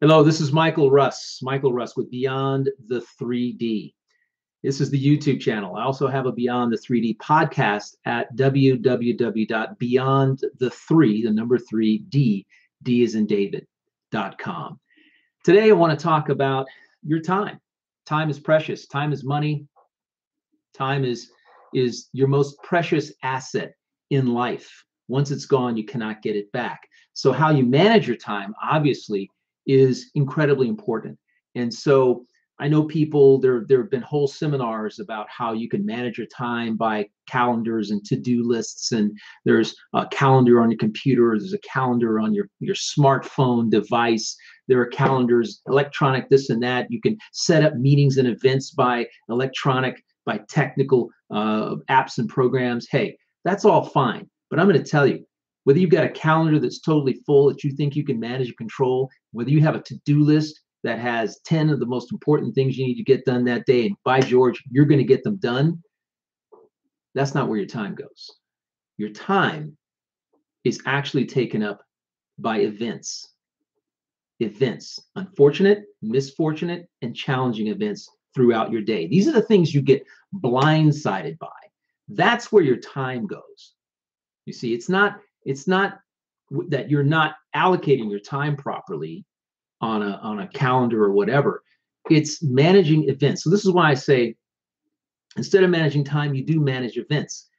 Hello, this is Michael Russ. Michael Russ with Beyond the 3D. This is the YouTube channel. I also have a Beyond the 3D podcast at www.beyondthe3, the number 3D, D is in David.com. Today, I want to talk about your time. Time is precious. Time is money. Time is your most precious asset in life. Once it's gone, you cannot get it back. So how you manage your time, obviously, is incredibly important. And so I know people, there have been whole seminars about how you can manage your time by calendars and to-do lists. And there's a calendar on your computer, there's a calendar on your smartphone device. There are calendars, electronic, this and that. You can set up meetings and events by electronic, by technical apps and programs. Hey, that's all fine. But I'm going to tell you, whether you've got a calendar that's totally full that you think you can manage and control, whether you have a to-do list that has 10 of the most important things you need to get done that day, and by George, you're going to get them done, that's not where your time goes. Your time is actually taken up by events. Events, unfortunate, misfortunate, and challenging events throughout your day. These are the things you get blindsided by. That's where your time goes. You see, it's not that you're not allocating your time properly on a calendar or whatever. It's managing events. So this is why I say, instead of managing time, you do manage events.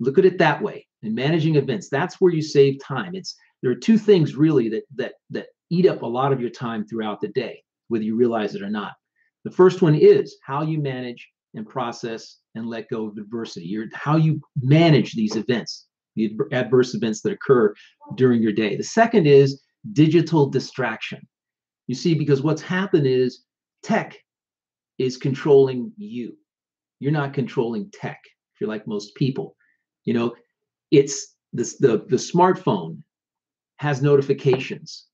Look at it that way. And managing events, that's where you save time. There are two things really that eat up a lot of your time throughout the day, whether you realize it or not. The first one is how you manage and process and let go of adversity. How you manage these events, the adverse events that occur during your day. The second is digital distraction. You see, because what's happened is tech is controlling you. You're not controlling tech, if you're like most people. You know, it's this, the smartphone has notifications.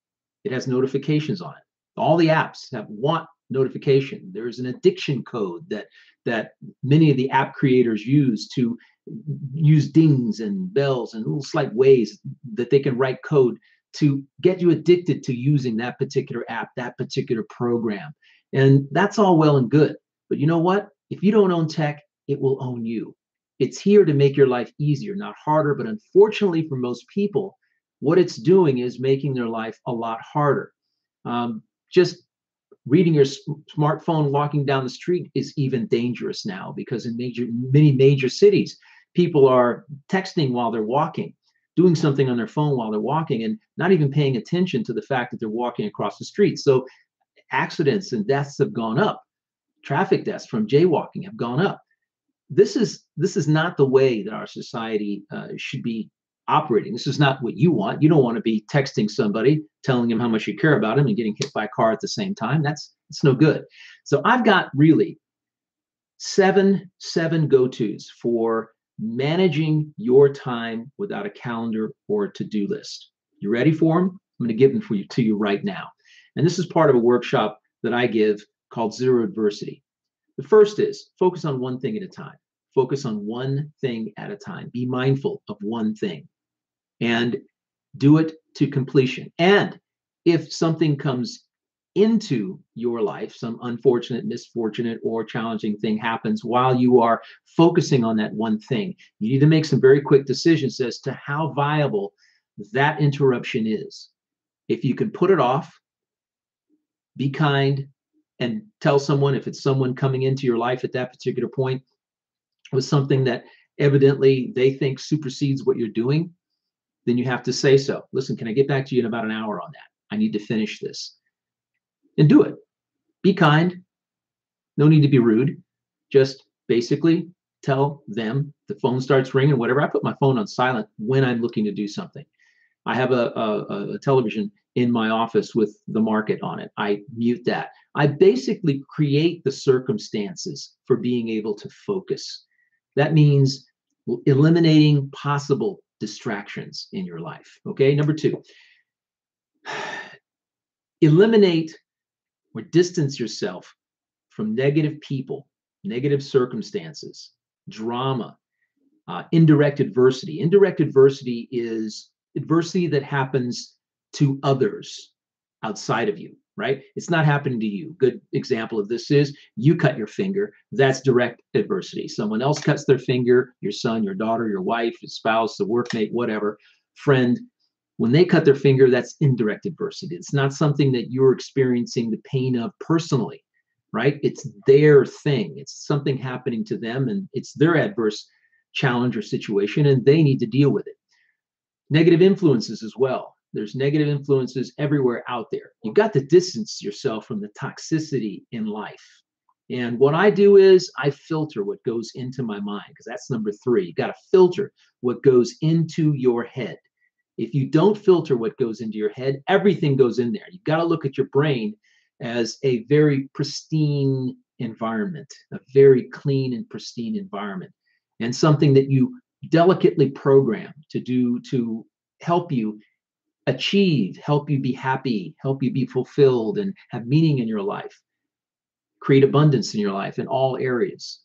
It has notifications on it. All the apps want notification. There's an addiction code that many of the app creators use to use dings and bells and little slight ways that they can write code to get you addicted to using that particular app, that particular program. And that's all well and good. But you know what? If you don't own tech, it will own you. It's here to make your life easier, not harder. But unfortunately for most people, what it's doing is making their life a lot harder. Just reading your smartphone walking down the street is even dangerous now, because in many major cities, people are texting while they're walking, doing something on their phone while they're walking, and not even paying attention to the fact that they're walking across the street. So accidents and deaths have gone up. Traffic deaths from jaywalking have gone up. This is not the way that our society should be operating. This is not what you want. You don't want to be texting somebody, telling him how much you care about him, and getting hit by a car at the same time. It's no good. So I've got really seven go-tos for managing your time without a calendar or a to-do list. You ready for them? I'm going to give them to you right now. And this is part of a workshop that I give called Zero Adversity. The first is focus on one thing at a time. Focus on one thing at a time. Be mindful of one thing and do it to completion. And if something comes into your life, some unfortunate, misfortunate, or challenging thing happens while you are focusing on that one thing, you need to make some very quick decisions as to how viable that interruption is. If you can put it off, be kind, and tell someone, if it's someone coming into your life at that particular point with something that evidently they think supersedes what you're doing, then you have to say so. Listen, can I get back to you in about an hour on that? I need to finish this. And do it. Be kind. No need to be rude. Just basically tell them. The phone starts ringing, whatever. I put my phone on silent when I'm looking to do something. I have a television in my office with the market on it. I mute that. I basically create the circumstances for being able to focus. That means eliminating possible distractions in your life. Okay, number two, eliminate or distance yourself from negative people, negative circumstances, drama, indirect adversity. Indirect adversity is adversity that happens to others outside of you. right? It's not happening to you. Good example of this is you cut your finger. That's direct adversity. Someone else cuts their finger, your son, your daughter, your wife, your spouse, the workmate, whatever, friend. When they cut their finger, that's indirect adversity. It's not something that you're experiencing the pain of personally, right? It's their thing. It's something happening to them, and it's their adverse challenge or situation, and they need to deal with it. Negative influences as well. There's negative influences everywhere out there. You've got to distance yourself from the toxicity in life. And what I do is I filter what goes into my mind, because that's number 3. You got to filter what goes into your head. If you don't filter what goes into your head, everything goes in there. You've got to look at your brain as a very pristine environment, a very clean and pristine environment, and something that you delicately program to do to help you achieve, help you be happy, help you be fulfilled and have meaning in your life, create abundance in your life in all areas.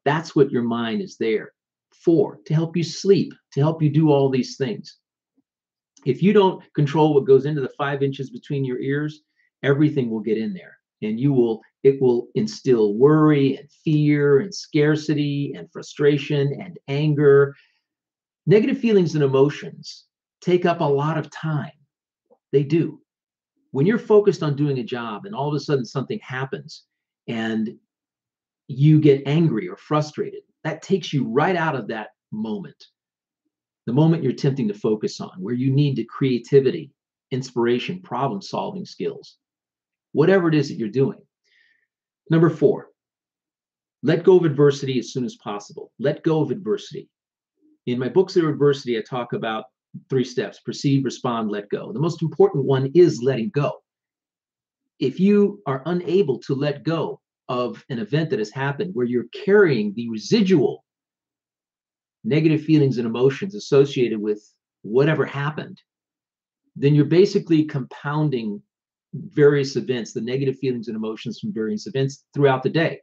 That's what your mind is there for, to help you sleep, to help you do all these things. If you don't control what goes into the 5 inches between your ears, everything will get in there, and it will instill worry and fear and scarcity and frustration and anger. Negative feelings and emotions take up a lot of time. They do. When you're focused on doing a job and all of a sudden something happens and you get angry or frustrated, that takes you right out of that moment. The moment you're attempting to focus on, where you need the creativity, inspiration, problem solving skills, whatever it is that you're doing. Number 4, let go of adversity as soon as possible. Let go of adversity. In my books of adversity, I talk about 3 steps: perceive, respond, let go. The most important one is letting go. If you are unable to let go of an event that has happened where you're carrying the residual negative feelings and emotions associated with whatever happened, then you're basically compounding various events, the negative feelings and emotions from various events throughout the day.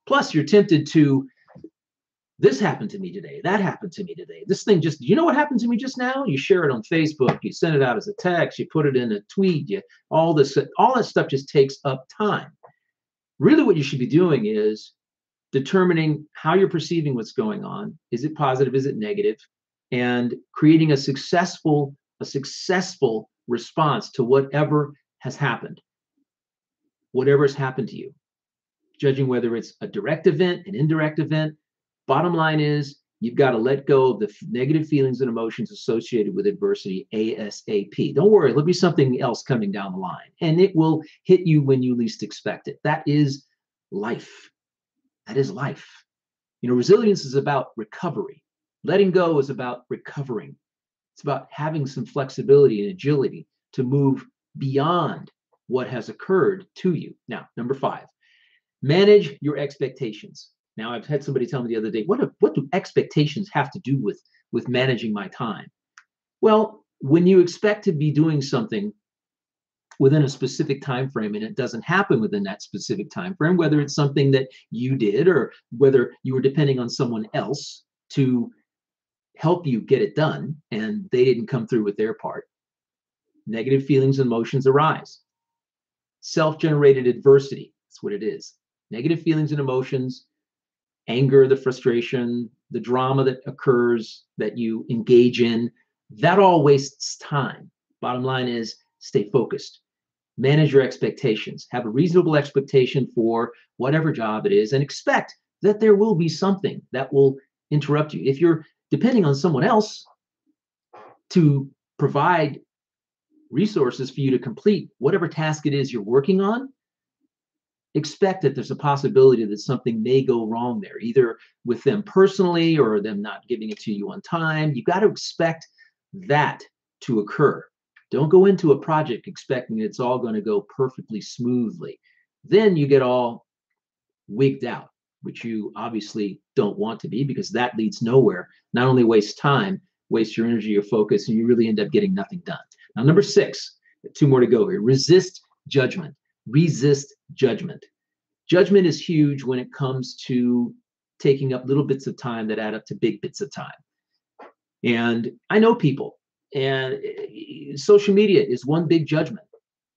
Plus, you're tempted to, this happened to me today, that happened to me today, this thing just, you know what happened to me just now? You share it on Facebook, you send it out as a text, you put it in a tweet, all that stuff just takes up time. Really what you should be doing is determining how you're perceiving what's going on. Is it positive? Is it negative? And creating a successful response to whatever has happened, whatever has happened to you, judging whether it's a direct event, an indirect event. Bottom line is you've got to let go of the negative feelings and emotions associated with adversity ASAP. Don't worry, there'll be something else coming down the line, and it will hit you when you least expect it. That is life. That is life. Resilience is about recovery. Letting go is about recovering. It's about having some flexibility and agility to move beyond what has occurred to you. Now, number 5, manage your expectations. Now, I've had somebody tell me the other day, what do expectations have to do with managing my time? Well, when you expect to be doing something within a specific time frame and it doesn't happen within that specific time frame, whether it's something that you did or whether you were depending on someone else to help you get it done and they didn't come through with their part, negative feelings and emotions arise. Self-generated adversity, that's what it is. Negative feelings and emotions, anger, the frustration, the drama that occurs that you engage in, that all wastes time. Bottom line is stay focused. Manage your expectations. Have a reasonable expectation for whatever job it is and expect that there will be something that will interrupt you. If you're depending on someone else to provide resources for you to complete whatever task it is you're working on, expect that there's a possibility that something may go wrong there, either with them personally or them not giving it to you on time. You've got to expect that to occur. Don't go into a project expecting it's all going to go perfectly smoothly. Then you get all wigged out, which you obviously don't want to be, because that leads nowhere. Not only waste time, waste your energy, your focus, and you really end up getting nothing done. Now, number 6, 2 more to go here. Resist judgment. Resist judgment. Judgment is huge when it comes to taking up little bits of time that add up to big bits of time. And I know people, and social media is one big judgment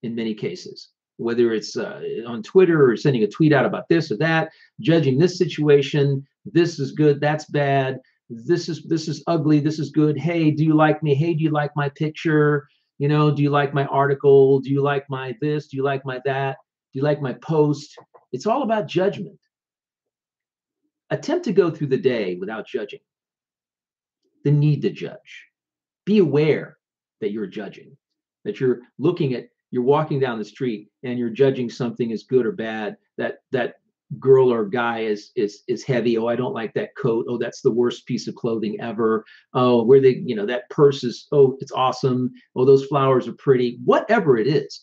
in many cases. whether it's on Twitter or sending a tweet out about this or that, judging this situation. This is good, that's bad. This is ugly, this is good. Hey, do you like me? Hey, do you like my picture? Do you like my article? Do you like my this? Do you like my that? Do you like my post? It's all about judgment. Attempt to go through the day without judging. The need to judge. Be aware that you're judging, that you're walking down the street and you're judging something as good or bad. That girl or guy is heavy. Oh, I don't like that coat. Oh, that's the worst piece of clothing ever. Oh, that purse is, oh, it's awesome. Oh, those flowers are pretty. Whatever it is,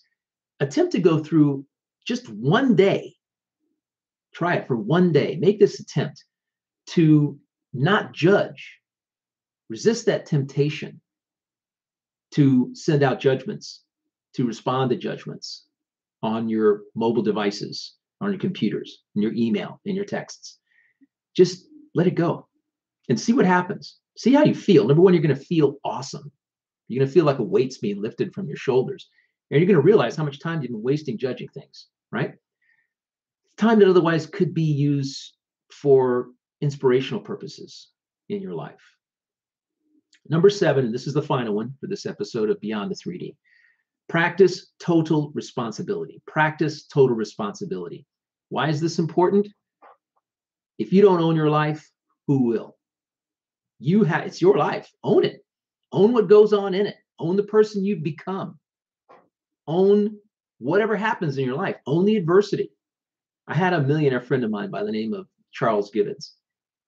attempt to go through just one day. Try it for one day. Make this attempt to not judge. Resist that temptation to send out judgments, to respond to judgments on your mobile devices, on your computers, in your email, in your texts. Just let it go and see what happens. See how you feel. Number one, you're going to feel awesome. You're going to feel like a weight's being lifted from your shoulders. And you're going to realize how much time you've been wasting judging things, right? Time that otherwise could be used for inspirational purposes in your life. Number 7, and this is the final one for this episode of Beyond the 3D. Practice total responsibility. Practice total responsibility. Why is this important? If you don't own your life, who will? It's your life. Own it. Own what goes on in it. Own the person you've become. Own whatever happens in your life. Own the adversity. I had a millionaire friend of mine by the name of Charles Gibbons.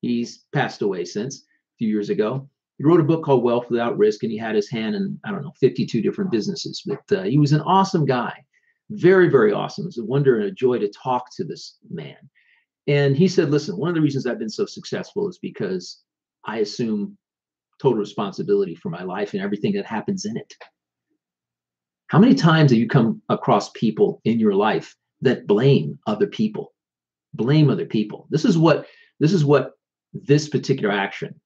He's passed away since a few years ago. He wrote a book called Wealth Without Risk, and he had his hand in, 52 different businesses. But he was an awesome guy. Very, very awesome. It's a wonder and a joy to talk to this man. And he said, listen, one of the reasons I've been so successful is because I assume total responsibility for my life and everything that happens in it. How many times have you come across people in your life that blame other people? Blame other people. This is what this particular action,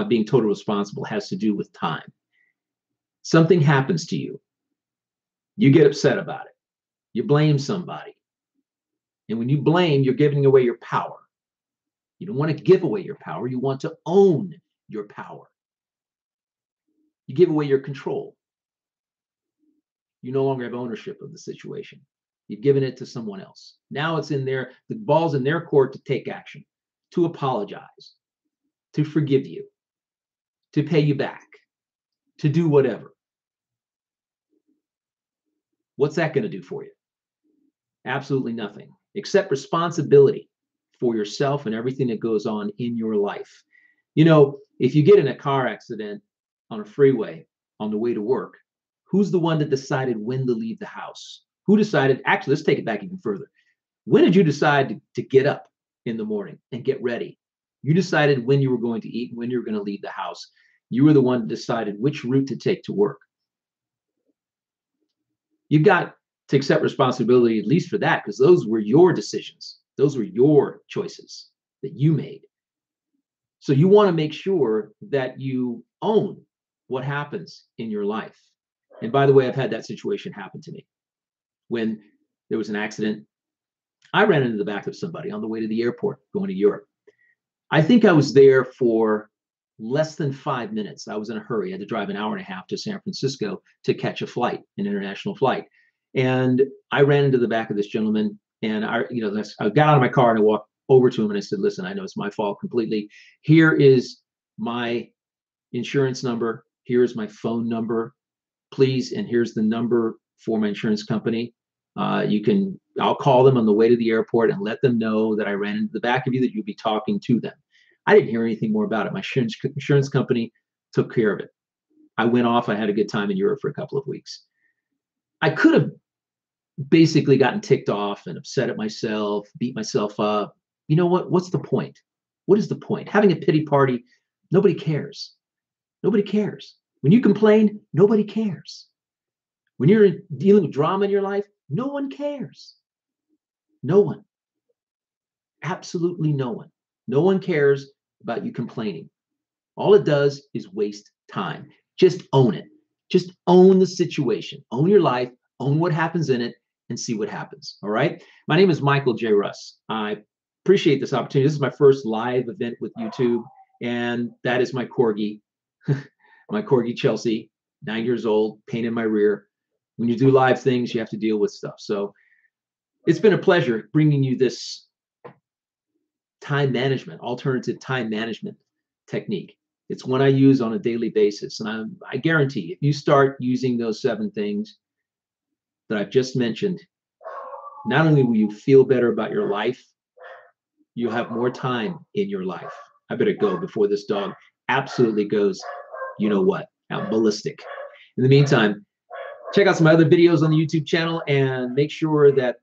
being total responsible, has to do with time. Something happens to you. You get upset about it. You blame somebody. And when you blame, you're giving away your power. You don't want to give away your power. You want to own your power. You give away your control. You no longer have ownership of the situation. You've given it to someone else. Now it's the ball's in their court to take action, to apologize, to forgive you, to pay you back, to do whatever. What's that going to do for you? Absolutely nothing. Accept responsibility for yourself and everything that goes on in your life. If you get in a car accident on a freeway on the way to work, who's the one that decided when to leave the house? Who decided? Actually, let's take it back even further. When did you decide to get up in the morning and get ready? You decided when you were going to eat, when you were going to leave the house. You were the one that decided which route to take to work. You've got to accept responsibility at least for that, because those were your decisions. Those were your choices that you made. So you want to make sure that you own what happens in your life. And by the way, I've had that situation happen to me. When there was an accident, I ran into the back of somebody on the way to the airport going to Europe. I think I was there for less than 5 minutes. I was in a hurry. I had to drive an hour and a half to San Francisco to catch a flight, an international flight. And I ran into the back of this gentleman, and I got out of my car and I walked over to him and I said, listen, I know it's my fault completely. Here is my insurance number. Here is my phone number, please. And here's the number for my insurance company. I'll call them on the way to the airport and let them know that I ran into the back of you, that you'll be talking to them. I didn't hear anything more about it. My insurance company took care of it. I went off. I had a good time in Europe for a couple of weeks. I could have basically gotten ticked off and upset at myself, beat myself up. You know what? What's the point? What is the point? Having a pity party, nobody cares. Nobody cares. When you complain, nobody cares. When you're dealing with drama in your life, no one cares. No one. Absolutely no one. No one cares about you complaining. All it does is waste time. Just own it. Just own the situation. Own your life. Own what happens in it. and see what happens. All right. My name is Michael J Russ. I appreciate this opportunity. This is my first live event with YouTube, and that is my corgi, my corgi Chelsea, 9 years old, pain in my rear. When you do live things, you have to deal with stuff. So it's been a pleasure bringing you this time management, alternative time management technique. It's one I use on a daily basis. And I guarantee if you start using those 7 things that I've just mentioned, not only will you feel better about your life, you'll have more time in your life. I better go before this dog absolutely goes, you know what, out ballistic. In the meantime, check out some other videos on the YouTube channel and make sure that